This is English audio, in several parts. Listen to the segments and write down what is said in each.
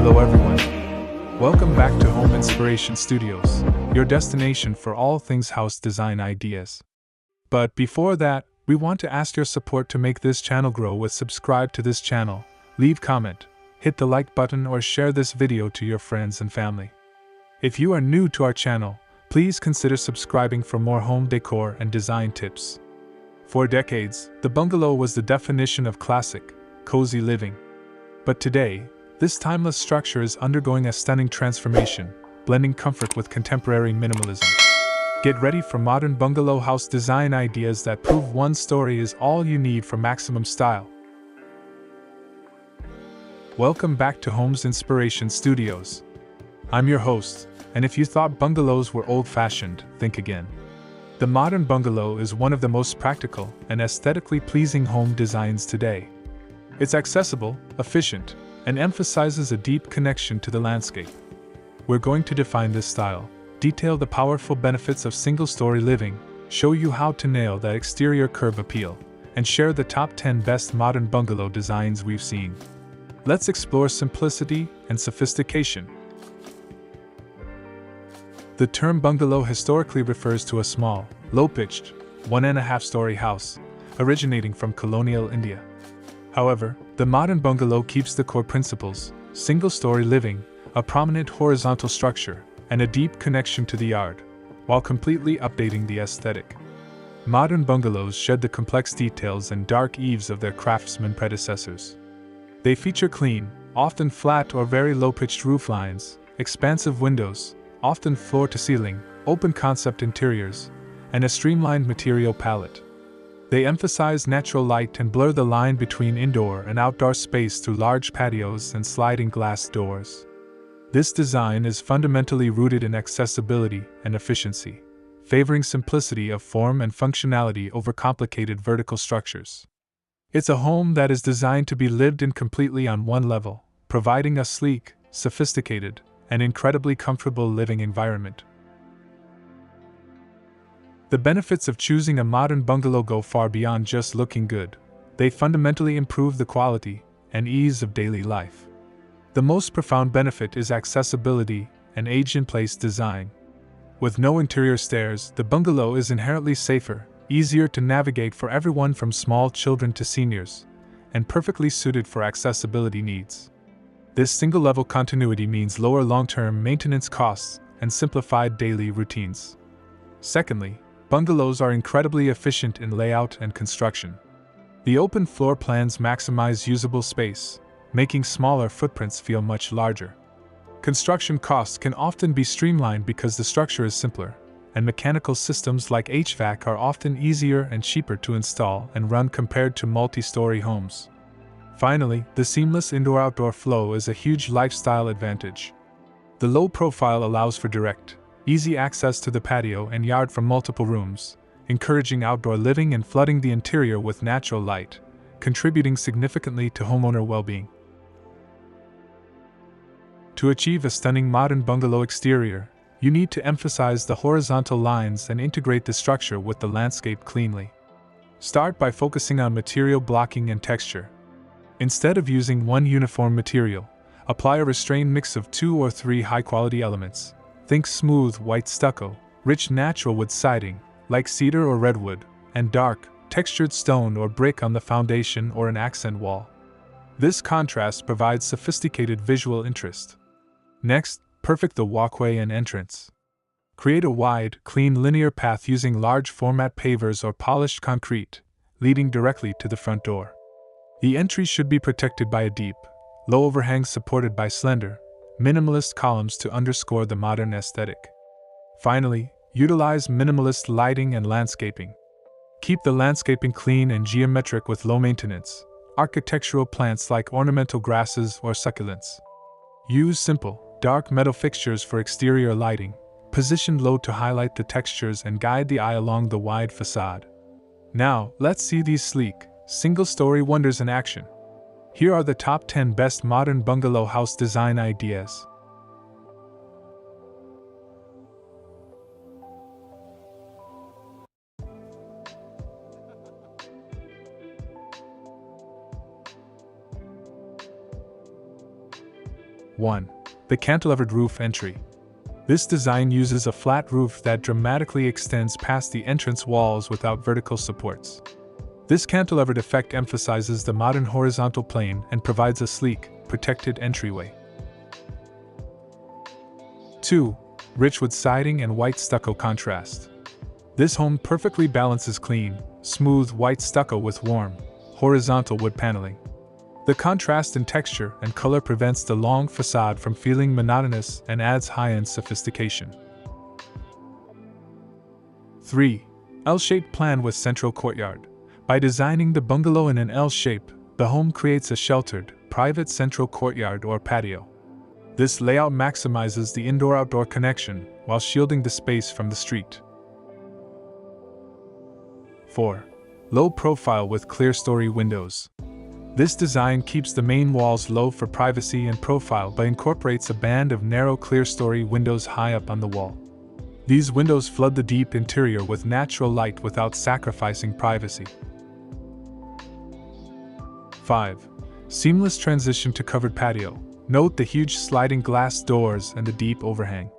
Hello everyone. Welcome back to Home Inspiration Studios, your destination for all things house design ideas. But before that, we want to ask your support to make this channel grow with subscribe to this channel, leave comment, hit the like button or share this video to your friends and family. If you are new to our channel, please consider subscribing for more home decor and design tips. For decades, the bungalow was the definition of classic, cozy living. But today, this timeless structure is undergoing a stunning transformation, blending comfort with contemporary minimalism. Get ready for modern bungalow house design ideas that prove one story is all you need for maximum style. Welcome back to Homes Inspiration Studios. I'm your host, and if you thought bungalows were old-fashioned, think again. The modern bungalow is one of the most practical and aesthetically pleasing home designs today. It's accessible, efficient, and emphasizes a deep connection to the landscape. We're going to define this style, detail the powerful benefits of single-story living, show you how to nail that exterior curb appeal, and share the top 10 best modern bungalow designs we've seen. Let's explore simplicity and sophistication. The term bungalow historically refers to a small, low-pitched, 1.5-story house, originating from colonial India. However, the modern bungalow keeps the core principles, single-story living, a prominent horizontal structure, and a deep connection to the yard, while completely updating the aesthetic. Modern bungalows shed the complex details and dark eaves of their craftsman predecessors. They feature clean, often flat or very low-pitched roof lines, expansive windows, often floor-to-ceiling, open-concept interiors, and a streamlined material palette. They emphasize natural light and blur the line between indoor and outdoor space through large patios and sliding glass doors. This design is fundamentally rooted in accessibility and efficiency, favoring simplicity of form and functionality over complicated vertical structures. It's a home that is designed to be lived in completely on one level, providing a sleek, sophisticated, and incredibly comfortable living environment. The benefits of choosing a modern bungalow go far beyond just looking good. They fundamentally improve the quality and ease of daily life. The most profound benefit is accessibility and age-in-place design. With no interior stairs, the bungalow is inherently safer, easier to navigate for everyone from small children to seniors, and perfectly suited for accessibility needs. This single-level continuity means lower long-term maintenance costs and simplified daily routines. Secondly, bungalows are incredibly efficient in layout and construction. The open floor plans maximize usable space, making smaller footprints feel much larger. Construction costs can often be streamlined because the structure is simpler, and mechanical systems like HVAC are often easier and cheaper to install and run compared to multi-story homes. Finally, the seamless indoor-outdoor flow is a huge lifestyle advantage. The low profile allows for direct, easy access to the patio and yard from multiple rooms, encouraging outdoor living and flooding the interior with natural light, contributing significantly to homeowner well-being. To achieve a stunning modern bungalow exterior, you need to emphasize the horizontal lines and integrate the structure with the landscape cleanly. Start by focusing on material blocking and texture. Instead of using one uniform material, apply a restrained mix of 2 or 3 high-quality elements. Think smooth white stucco, rich natural wood siding, like cedar or redwood, and dark, textured stone or brick on the foundation or an accent wall. This contrast provides sophisticated visual interest. Next, perfect the walkway and entrance. Create a wide, clean linear path using large format pavers or polished concrete, leading directly to the front door. The entry should be protected by a deep, low overhang supported by slender, minimalist columns to underscore the modern aesthetic. Finally, utilize minimalist lighting and landscaping. Keep the landscaping clean and geometric with low maintenance, architectural plants like ornamental grasses or succulents. Use simple, dark metal fixtures for exterior lighting, positioned low to highlight the textures and guide the eye along the wide facade. Now, let's see these sleek, single-story wonders in action. Here are the top 10 best modern bungalow house design ideas. 1. The cantilevered roof entry. This design uses a flat roof that dramatically extends past the entrance walls without vertical supports. This cantilevered effect emphasizes the modern horizontal plane and provides a sleek, protected entryway. 2. Rich wood siding and white stucco contrast. This home perfectly balances clean, smooth white stucco with warm, horizontal wood paneling. The contrast in texture and color prevents the long facade from feeling monotonous and adds high-end sophistication. 3. L-shaped plan with central courtyard. By designing the bungalow in an L shape, the home creates a sheltered, private central courtyard or patio. This layout maximizes the indoor-outdoor connection while shielding the space from the street. 4. Low profile with clear-story windows. This design keeps the main walls low for privacy and profile but incorporates a band of narrow clear-story windows high up on the wall. These windows flood the deep interior with natural light without sacrificing privacy. 5. Seamless transition to covered patio. Note the huge sliding glass doors and the deep overhang.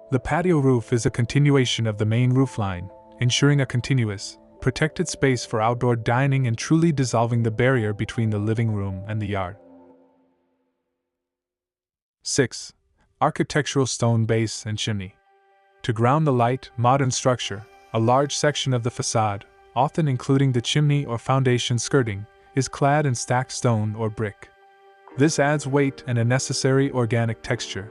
The patio roof is a continuation of the main roofline, ensuring a continuous, protected space for outdoor dining and truly dissolving the barrier between the living room and the yard. 6. Architectural stone base and chimney. To ground the light, modern structure, a large section of the facade, often including the chimney or foundation skirting, is clad in stacked stone or brick. This adds weight and a necessary organic texture.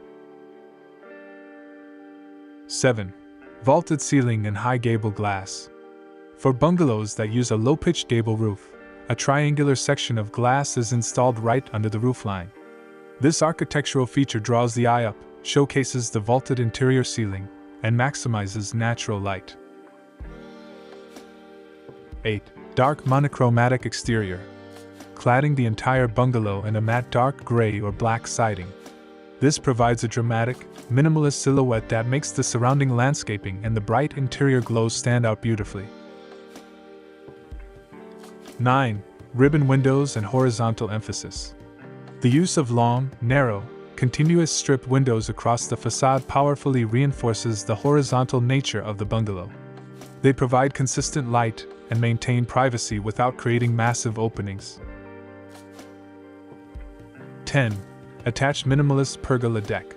7. Vaulted ceiling and high gable glass. For bungalows that use a low-pitched gable roof, a triangular section of glass is installed right under the roofline. This architectural feature draws the eye up, showcases the vaulted interior ceiling, and maximizes natural light. 8. Dark monochromatic exterior. Cladding the entire bungalow in a matte dark gray or black siding. This provides a dramatic, minimalist silhouette that makes the surrounding landscaping and the bright interior glow stand out beautifully. 9. Ribbon windows and horizontal emphasis. The use of long, narrow, continuous strip windows across the facade powerfully reinforces the horizontal nature of the bungalow. They provide consistent light and maintain privacy without creating massive openings. 10. Attached minimalist pergola deck.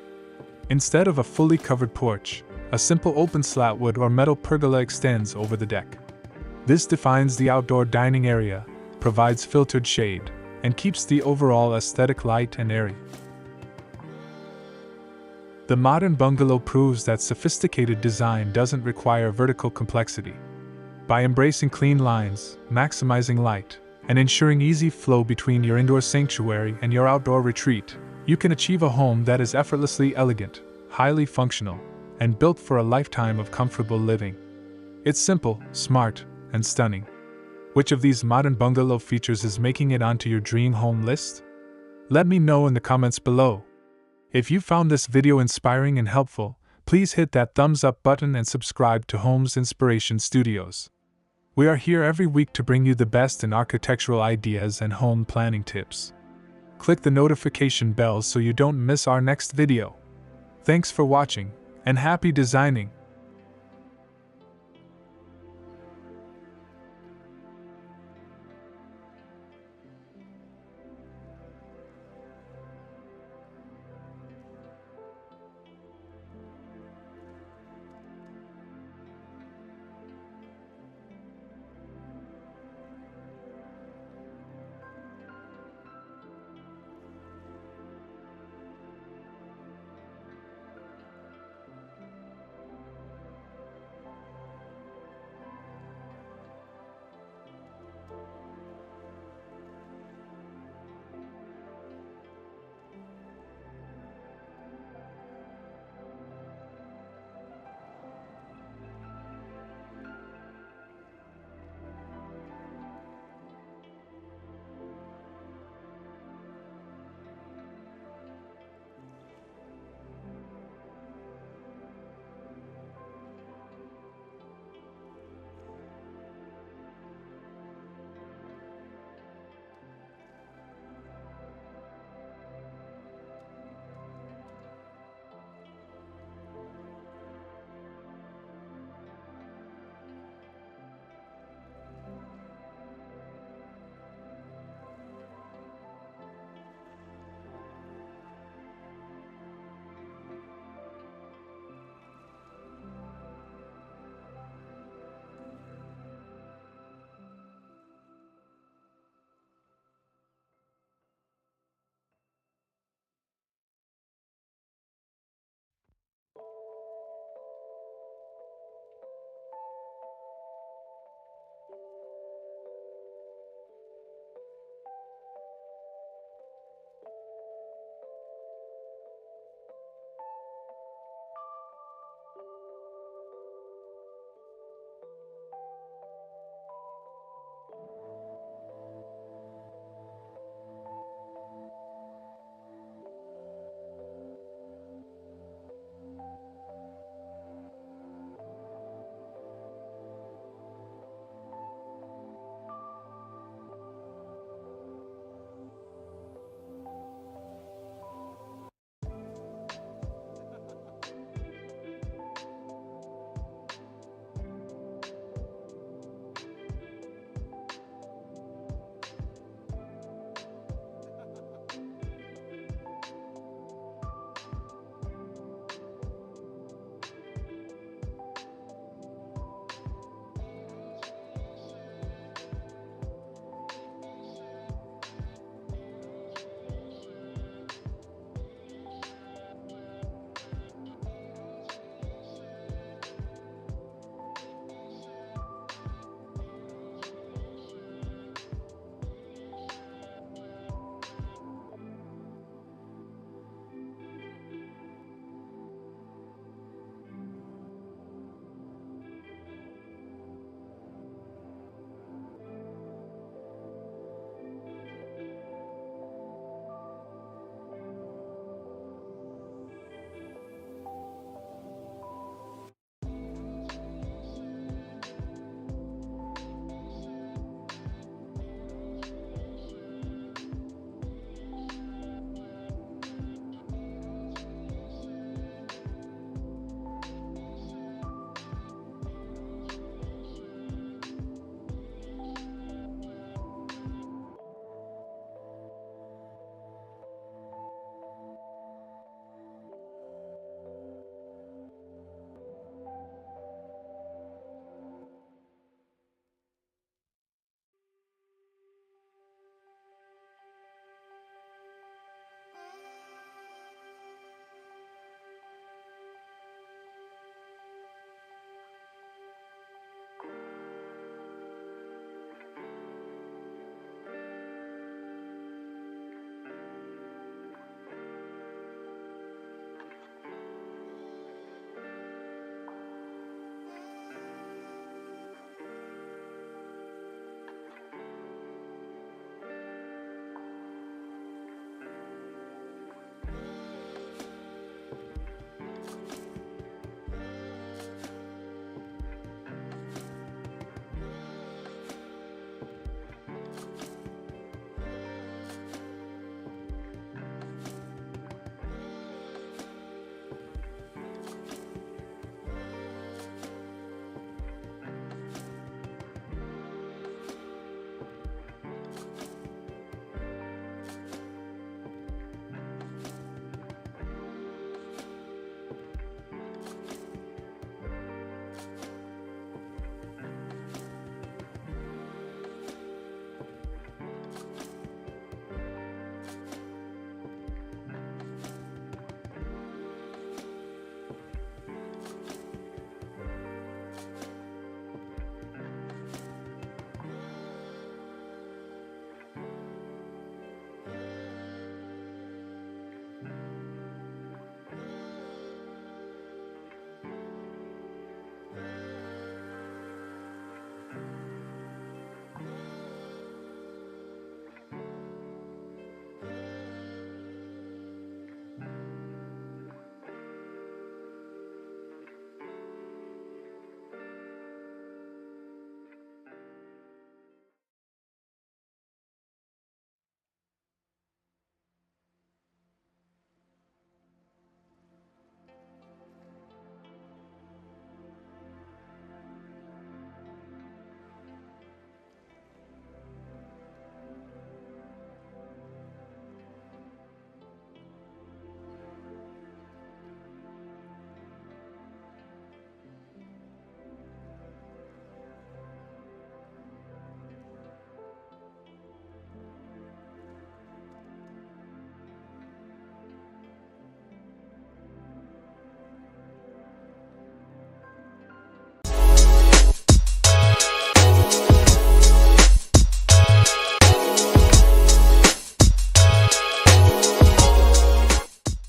Instead of a fully covered porch, a simple open slat wood or metal pergola extends over the deck. This defines the outdoor dining area, provides filtered shade, and keeps the overall aesthetic light and airy. The modern bungalow proves that sophisticated design doesn't require vertical complexity. By embracing clean lines, maximizing light, and ensuring easy flow between your indoor sanctuary and your outdoor retreat, you can achieve a home that is effortlessly elegant, highly functional, and built for a lifetime of comfortable living. It's simple, smart, and stunning. Which of these modern bungalow features is making it onto your dream home list? Let me know in the comments below. If you found this video inspiring and helpful, please hit that thumbs up button and subscribe to Homes Inspiration Studios. We are here every week to bring you the best in architectural ideas and home planning tips. Click the notification bell so you don't miss our next video. Thanks for watching, and happy designing!